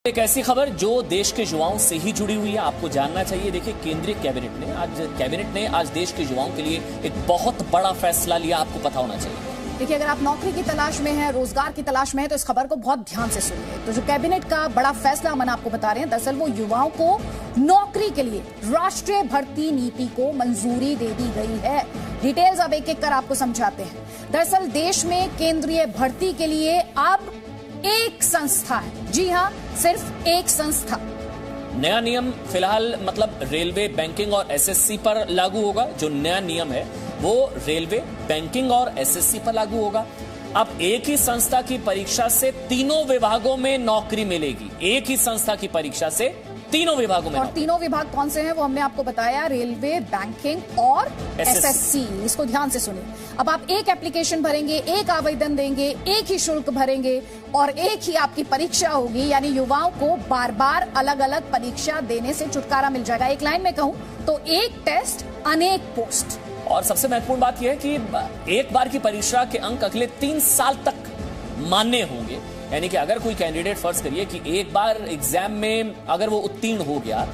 एक ऐसी खबर जो देश के युवाओं से ही जुड़ी हुई है, आपको जानना चाहिए। देखिए, केंद्रीय कैबिनेट ने आज देश के युवाओं के लिए एक बहुत बड़ा फैसला लिया, आपको पता होना चाहिए। देखिए, अगर आप नौकरी की तलाश में हैं, रोजगार की तलाश में हैं, तो इस खबर को बहुत ध्यान से सुनिए। तो जो कैबिनेट का बड़ा फैसला हम आपको बता रहे हैं, दरअसल वो युवाओं को नौकरी के लिए राष्ट्रीय भर्ती नीति को मंजूरी दे दी गई है। डिटेल्स अब एक एक कर आपको समझाते हैं। दरअसल देश में केंद्रीय भर्ती के लिए अब एक संस्था है। जी हां, सिर्फ एक संस्था। नया नियम फिलहाल मतलब रेलवे, बैंकिंग और एसएससी पर लागू होगा। जो नया नियम है वो रेलवे, बैंकिंग और एसएससी पर लागू होगा। अब एक ही संस्था की परीक्षा से तीनों विभागों में नौकरी मिलेगी। एक ही संस्था की परीक्षा से तीनों विभागों में। और तीनों विभाग कौन से हैं वो हमने आपको बताया, रेलवे, बैंकिंग और एसएससी। इसको ध्यान से सुनिए। अब आप एक एप्लीकेशन भरेंगे, एक आवेदन देंगे, एक ही शुल्क भरेंगे और एक ही आपकी परीक्षा होगी। यानी युवाओं को बार बार अलग अलग परीक्षा देने से छुटकारा मिल जाएगा। एक लाइन में कहूं तो एक टेस्ट अनेक पोस्ट। और सबसे महत्वपूर्ण बात यह है कि एक बार की परीक्षा के अंक अगले 3 साल तक मान्य होंगे। यानी कि अगर कोई कैंडिडेट, फर्ज करिए कि एक बार एग्जाम में अगर वो उत्तीर्ण हो गया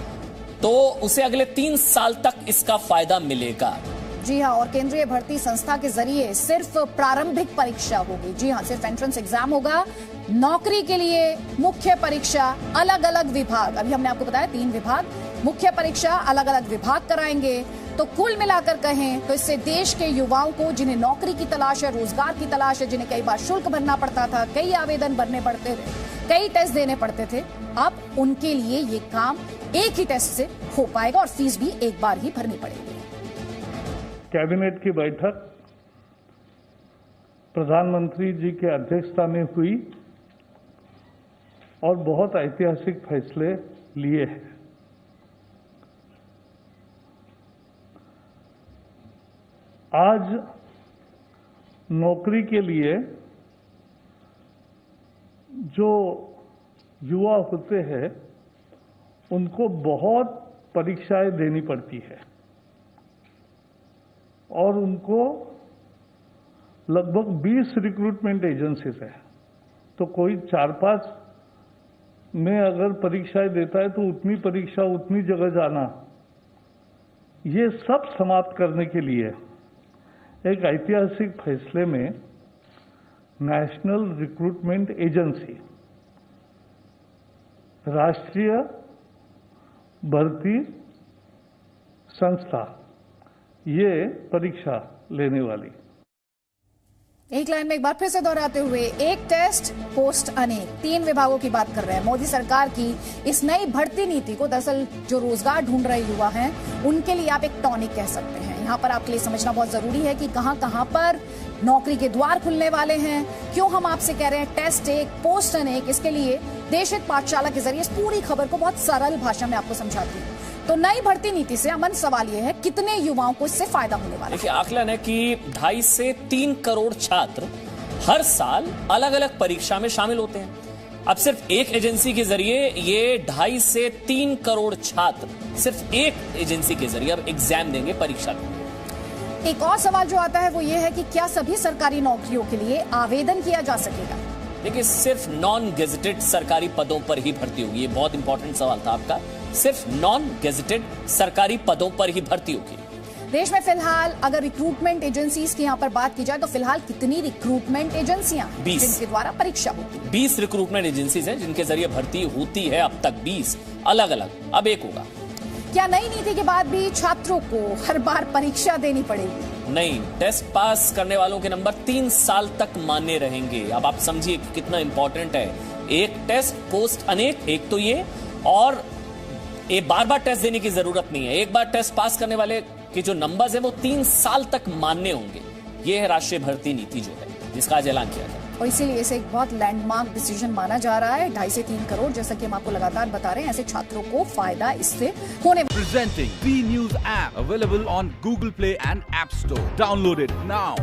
तो उसे अगले 3 साल तक इसका फायदा मिलेगा। जी हां, और केंद्रीय भर्ती संस्था के जरिए सिर्फ प्रारंभिक परीक्षा होगी। जी हां, सिर्फ एंट्रेंस एग्जाम होगा। नौकरी के लिए मुख्य परीक्षा अलग अलग विभाग, अभी हमने आपको बताया 3 विभाग, मुख्य परीक्षा अलग अलग विभाग कराएंगे। तो कुल मिलाकर कहें तो इससे देश के युवाओं को, जिन्हें नौकरी की तलाश है, रोजगार की तलाश है, जिन्हें कई बार शुल्क भरना पड़ता था, कई आवेदन भरने पड़ते थे, कई टेस्ट देने पड़ते थे, अब उनके लिए ये काम एक ही टेस्ट से हो पाएगा और फीस भी एक बार ही भरनी पड़ेगी। कैबिनेट की बैठक प्रधानमंत्री जी की अध्यक्षता में हुई और बहुत ऐतिहासिक फैसले लिए हैं। आज नौकरी के लिए जो युवा होते हैं उनको बहुत परीक्षाएं देनी पड़ती है और उनको लगभग 20 रिक्रूटमेंट एजेंसीज है। तो कोई 4-5 में अगर परीक्षाएं देता है तो उतनी परीक्षा, उतनी जगह जाना, ये सब समाप्त करने के लिए एक ऐतिहासिक फैसले में नेशनल रिक्रूटमेंट एजेंसी, राष्ट्रीय भर्ती संस्था, ये परीक्षा लेने वाली। एक लाइन में एक बार फिर से दोहराते हुए, एक टेस्ट पोस्ट अनेक, 3 विभागों की बात कर रहे हैं। मोदी सरकार की इस नई भर्ती नीति को दरअसल जो रोजगार ढूंढ रहे युवा हैं उनके लिए आप एक टॉनिक कह सकते हैं। यहाँ पर आपके लिए समझना बहुत जरूरी है कि कहां कहां पर नौकरी के द्वार खुलने वाले हैं। क्यों हम आपसे कह रहे हैं टेस्ट एक, पोस्ट अनेक? इसके लिए देश हित पाठशाला के जरिए इस पूरी खबर को बहुत सरल भाषा में आपको समझाती हूँ। तो नई भर्ती नीति से अमन सवाल यह है, कितने युवाओं को इससे फायदा होने वाला है? देखिए, आकलन है कि 2.5 से 3 करोड़ छात्र हर साल अलग अलग परीक्षा में शामिल होते हैं। अब सिर्फ एक एजेंसी के जरिए ये 2.5 से 3 करोड़ छात्र सिर्फ एक एजेंसी के जरिए अब एग्जाम देंगे, परीक्षा देंगे। एक और सवाल जो आता है वो ये है कि क्या सभी सरकारी नौकरियों के लिए आवेदन किया जा सकेगा? देखिए, सिर्फ नॉन गेजेटेड सरकारी पदों पर ही भर्ती होगी। ये बहुत इंपॉर्टेंट सवाल था आपका। सिर्फ नॉन गेजेटेड सरकारी पदों पर ही भर्ती होगी। देश में फिलहाल अगर रिक्रूटमेंट एजेंसीज की यहाँ पर बात की जाए तो फिलहाल कितनी रिक्रूटमेंट एजेंसियां 20 जिनके द्वारा परीक्षा होती है? 20 रिक्रूटमेंट एजेंसीज हैं जिनके जरिए भर्ती होती है अब तक, 20 अलग अलग। अब एक होगा। क्या नई नीति के बाद भी छात्रों को हर बार परीक्षा देनी पड़ेगी? नहीं, टेस्ट पास करने वालों के नंबर 3 साल तक मान्य रहेंगे। अब आप समझिए कितना इंपॉर्टेंट है। एक टेस्ट पोस्ट अनेक, एक तो ये, और ये बार बार टेस्ट देने की जरूरत नहीं है। एक बार टेस्ट पास करने वाले के जो नंबर्स हैं वो 3 साल तक मान्य होंगे। ये है राष्ट्रीय भर्ती नीति जो है, जिसका आज ऐलान किया गया और इसीलिए इसे एक बहुत लैंडमार्क डिसीजन माना जा रहा है। 2.5 से 3 करोड़, जैसा कि हम आपको लगातार बता रहे हैं, ऐसे छात्रों को फायदा इससे होने। Presenting B News app available on Google Play and App Store. Download it now.